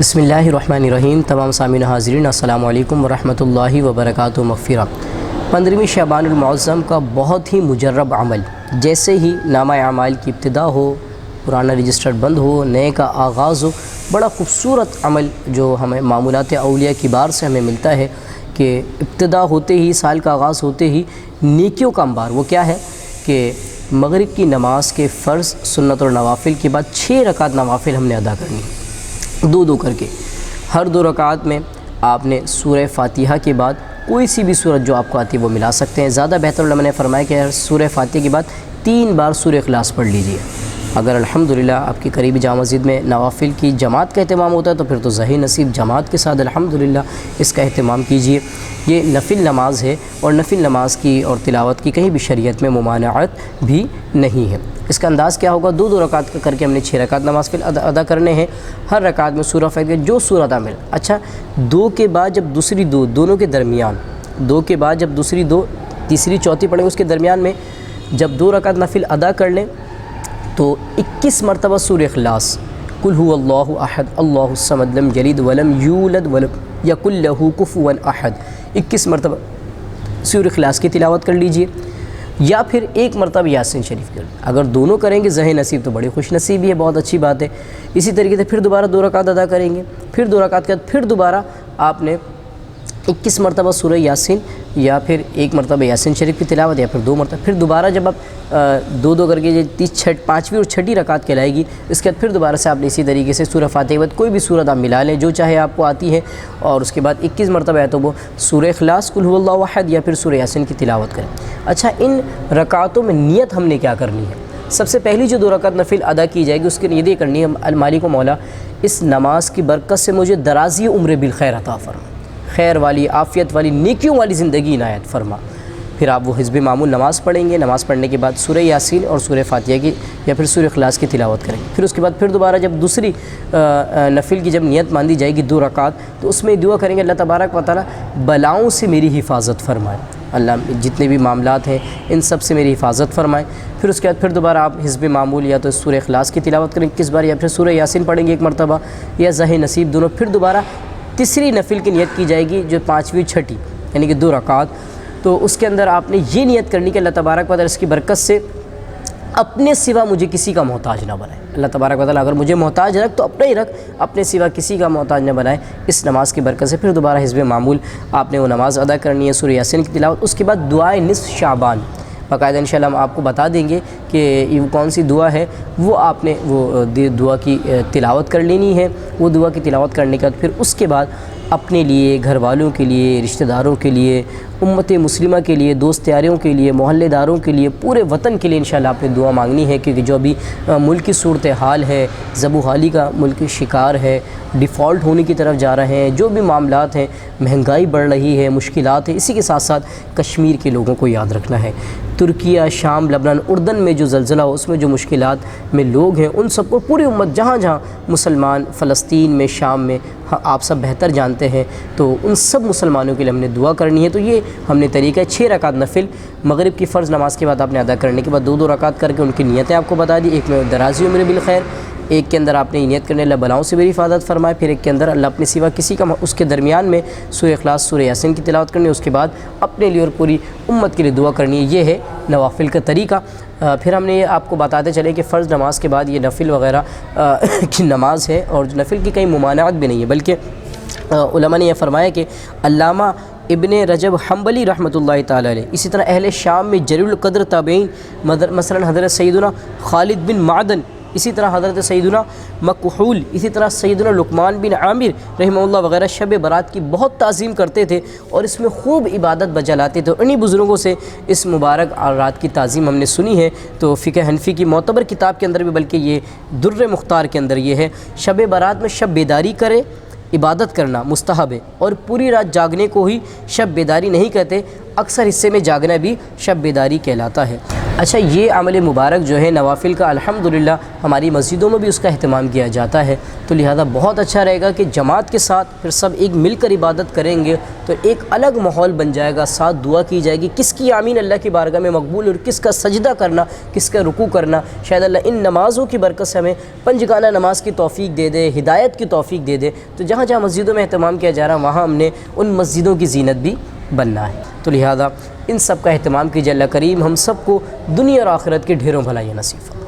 بسم اللہ الرحمن الرحیم۔ تمام سامعین حاضرین السلام علیکم ورحمۃ اللہ وبرکاتہ۔ مغفرہ 15ویں شعبان المعظم کا بہت ہی مجرب عمل، جیسے ہی نامہ اعمال کی ابتدا ہو، پرانا رجسٹر بند ہو، نئے کا آغاز ہو، بڑا خوبصورت عمل جو ہمیں معمولات اولیاء کبار سے ہمیں ملتا ہے کہ ابتدا ہوتے ہی، سال کا آغاز ہوتے ہی نیکیوں کا انبار۔ وہ کیا ہے کہ مغرب کی نماز کے فرض، سنت اور نوافل کے بعد 6 رکعت نوافل ہم نے ادا کرنی، دو کر کے۔ ہر 2 رکعت میں آپ نے سورہ فاتحہ کے بعد کوئی سی بھی سورت جو آپ کو آتی ہے وہ ملا سکتے ہیں۔ زیادہ بہتر علماء نے فرمایا کہ سورہ فاتحہ کے بعد 3 بار سورہ اخلاص پڑھ لیجئے۔ اگر الحمدللہ آپ کی قریبی جامع مسجد میں نوافل کی جماعت کا اہتمام ہوتا ہے تو پھر تو ظہیر نصیب جماعت کے ساتھ الحمدللہ اس کا اہتمام کیجئے۔ یہ نفل نماز ہے اور نفل نماز کی اور تلاوت کی کہیں بھی شریعت میں ممانعت بھی نہیں ہے۔ اس کا انداز کیا ہوگا؟ 2 رکعت کا کر کے ہم نے 6 رکعت نماز ادا کرنے ہیں۔ ہر رکعت میں سورہ فاتحہ جو سورت عامل، اچھا 2 کے بعد جب دوسری 2 دونوں کے درمیان، 2 کے بعد جب دوسری 2 تیسری چوتھی پڑھیں گے، اس کے درمیان میں جب 2 رکعت نفل ادا کر لیں تو 21 مرتبہ سورہ اخلاص، قل هو اللہ احد اللہ الصمد لم یلد ولم یولد ولم یکن لہ کفوا احد، 21 مرتبہ سورہ اخلاص کی تلاوت کر لیجئے، یا پھر 1 مرتبہ یاسین شریف کر لیں۔ اگر دونوں کریں گے ظہیر نصیب تو بڑی خوش نصیبی ہے، بہت اچھی بات ہے۔ اسی طریقے سے پھر دوبارہ 2 رکعت ادا کریں گے، پھر 2 رکعت کے بعد پھر دوبارہ آپ نے 21 مرتبہ سورہ یاسین یا پھر 1 مرتبہ یاسین شریف کی تلاوت، یا پھر 2 مرتبہ، پھر دوبارہ جب آپ 2 کر کے 5ویں اور 6ٹھی رکعت کہلائے گی، اس کے بعد پھر دوبارہ سے آپ نے اسی طریقے سے سورہ فاتحہ کے بعد کوئی بھی سورت آپ ملا لیں جو چاہے آپ کو آتی ہے، اور اس کے بعد 21 مرتبہ ہے تو وہ سورہ اخلاص، قل هو اللہ احد یا پھر سورہ یاسین کی تلاوت کریں۔ اچھا، ان رکعتوں میں نیت ہم نے کیا کرنی ہے؟ سب سے پہلی جو 2 رکعت نفل ادا کی جائے گی اس کی نیت یہ کرنی ہے، المالک و مولا اس نماز کی برکت سے مجھے درازی عمر بالخیر عطا فرما، خیر والی، عافیت والی، نیکیوں والی زندگی عنایت فرما۔ پھر آپ وہ حزب معمول نماز پڑھیں گے، نماز پڑھنے کے بعد سورہ یاسین اور سورہ فاتحہ کی یا پھر سورہ اخلاص کی تلاوت کریں گے۔ پھر اس کے بعد پھر دوبارہ جب دوسری نفل کی جب نیت باندھی جائے گی 2 رکعت، تو اس میں دعا کریں گے اللہ تبارک و تعالیٰ بلاؤں سے میری حفاظت فرمائے، اللہ جتنے بھی معاملات ہیں ان سب سے میری حفاظت فرمائے۔ پھر اس کے بعد پھر دوبارہ آپ حزب معمول یا تو سورہ اخلاص کی تلاوت کریں 21 بار، یا پھر سورہ یاسین پڑھیں گے 1 مرتبہ، یا ظہیر نصیب دونوں۔ پھر دوبارہ تیسری نفل کی نیت کی جائے گی جو 5ویں 6ٹھی یعنی کہ 2 رکعت، تو اس کے اندر آپ نے یہ نیت کرنی کہ اللہ تبارک و تعالیٰ اس کی برکت سے اپنے سوا مجھے کسی کا محتاج نہ بنائے۔ اللہ تبارک و تعالیٰ اگر مجھے محتاج رکھ تو اپنا ہی رکھ، اپنے سوا کسی کا محتاج نہ بنائے، اس نماز کی برکت سے۔ پھر دوبارہ حزب معمول آپ نے وہ نماز ادا کرنی ہے، سورہ یاسین کی تلاوت۔ اس کے بعد دعائے نصف شعبان باقاعدہ انشاءاللہ ہم آپ کو بتا دیں گے کہ یہ کون سی دعا ہے، وہ آپ نے وہ دعا کی تلاوت کر لینی ہے۔ وہ دعا کی تلاوت کرنے کے بعد پھر اس کے بعد اپنے لیے، گھر والوں کے لیے، رشتہ داروں کے لیے، امت مسلمہ کے لیے، دوست یاروں کے لیے، محلے داروں کے لیے، پورے وطن کے لیے انشاءاللہ آپ نے دعا مانگنی ہے، کیونکہ جو ابھی ملک کی صورتحال ہے، زبوحالی کا ملک شکار ہے، ڈیفالٹ ہونے کی طرف جا رہے ہیں، جو بھی معاملات ہیں، مہنگائی بڑھ رہی ہے، مشکلات ہیں، اسی کے ساتھ ساتھ کشمیر کے لوگوں کو یاد رکھنا ہے۔ ترکیہ، شام، لبنان، اردن میں جو زلزلہ ہو اس میں جو مشکلات میں لوگ ہیں ان سب کو پوری امت جہاں جہاں مسلمان، فلسطین میں، شام میں، آپ سب بہتر جانتے ہیں، تو ان سب مسلمانوں کے لیے ہم نے دعا کرنی ہے۔ تو یہ ہم نے طریقہ 6 رکعت نفل مغرب کی فرض نماز کے بعد آپ نے ادا کرنے کے بعد 2 رکعت کر کے ان کی نیتیں آپ کو بتا دی۔ ایک میں درازی عمر بالخیر، ایک کے اندر آپ نے نیت کرنے اللہ بلاؤں سے میری حفاظت فرمائے، پھر ایک کے اندر اللہ اپنے سوا کسی کا، اس کے درمیان میں سورہ اخلاص، سورہ یاسین کی تلاوت کرنی ہے، اس کے بعد اپنے لیے اور پوری امت کے لیے دعا کرنی ہے۔ یہ ہے نوافل کا طریقہ۔ پھر ہم نے یہ آپ کو بتاتے چلے کہ فرض نماز کے بعد یہ نفل وغیرہ کی نماز ہے، اور نفل کی کئی ممانعت بھی نہیں ہے، بلکہ علماء نے یہ فرمایا کہ علامہ ابن رجب حنبلی رحمۃ اللہ تعالیٰ علیہ، اسی طرح اہل شام میں جلیل القدر تابعین مثلا حضرت سیدنا خالد بن معدن، اسی طرح حضرت سیدنا مکحول، اسی طرح سیدنا لقمان بن عامر رحمہ اللہ وغیرہ شب برات کی بہت تعظیم کرتے تھے اور اس میں خوب عبادت بجا لاتے تھے۔ انہی بزرگوں سے اس مبارک رات کی تعظیم ہم نے سنی ہے۔ تو فقہ حنفی کی معتبر کتاب کے اندر بھی، بلکہ یہ در مختار کے اندر یہ ہے، شب برات میں شب بیداری کرے، عبادت کرنا مستحب ہے، اور پوری رات جاگنے کو ہی شب بیداری نہیں کہتے۔ اکثر حصے میں جاگنا بھی شب بیداری کہلاتا ہے۔ اچھا، یہ عمل مبارک جو ہے نوافل کا الحمدللہ ہماری مسجدوں میں بھی اس کا اہتمام کیا جاتا ہے، تو لہذا بہت اچھا رہے گا کہ جماعت کے ساتھ پھر سب ایک مل کر عبادت کریں گے تو ایک الگ ماحول بن جائے گا، ساتھ دعا کی جائے گی، کس کی آمین اللہ کی بارگاہ میں مقبول اور کس کا سجدہ کرنا، کس کا رکوع کرنا۔ شاید اللہ ان نمازوں کی برکت سے ہمیں پنجگانہ نماز کی توفیق دے دے، ہدایت کی توفیق دے دے۔ تو جہاں جہاں مسجدوں میں اہتمام کیا جا رہا ہے وہاں ہم نے ان مسجدوں کی زینت بھی بننا ہے، تو لہذا ان سب کا اہتمام کیجیے۔ اللہ کریم ہم سب کو دنیا اور آخرت کی ڈھیروں بھلائیاں نصیب فرمائے۔